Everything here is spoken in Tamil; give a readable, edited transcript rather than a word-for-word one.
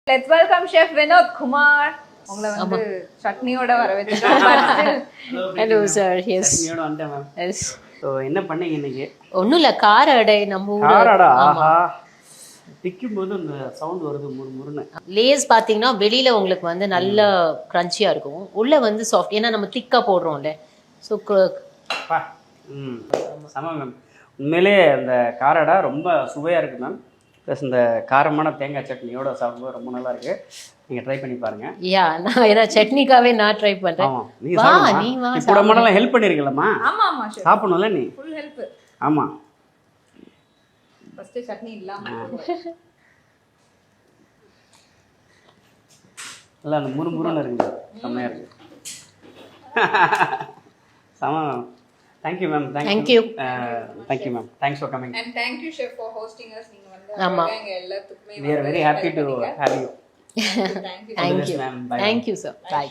Let's welcome Chef Vinod Kumar. உங்களை வந்து சட்னியோட வர வச்சிருக்கோம். Hello sir. எஸ் சட்னியோட வந்துட்டேன் மேம். எஸ். ஸோ என்ன பண்ணீங்க இன்னைக்கு? ஒன்றும் இல்லை, கார அடை நம்ம ஊர். கார அடை, ஆஹா, திக்கும்போது அந்த சவுண்ட் வருது முறுமுறுன்னு. லேஸ் பார்த்தீங்கன்னா வெளியில் உங்களுக்கு வந்து நல்ல க்ரன்ச்சியாக இருக்கும், உள்ளே வந்து சாஃப்ட். ஏன்னா நம்ம திக்காக போடுறோம்ல. ஸோ செம மேம். உண்மையிலே அந்த கார அடை ரொம்ப சுவையாக இருக்குது மேம். ப்ளஸ் இந்த காரமான தேங்காய் சட்னியோட சாப்பிடும்போது ரொம்ப நல்லா இருக்கு. நீங்கள் ட்ரை பண்ணி பாருங்க. யா, நான் ஏன்னா சட்னிக்காவே நான் ட்ரை பண்ணுறேன். ஆமாம், நீ வா கூட மணலாம் ஹெல்ப் பண்ணிருக்கலாமா? ஆமா ஆமா ஷெஃப், சாப்பிடணும்ல நீ. Full help. ஆமாம், ஃபர்ஸ்ட் சட்னி இல்லாம இல்லை அந்த முறுமுறுன்னு இருக்குங்க, செம்மையாக இருக்கு. செம ma'am. Thank you ma'am. Thank you ma'am. Thanks for coming. and thank you chef for hosting us. நீங்க வந்து ஆமா, எங்க எல்லாத்துக்குமே we are very happy to have you. thank you. Thank you. Ma'am. Bye. Thank you sir. Bye.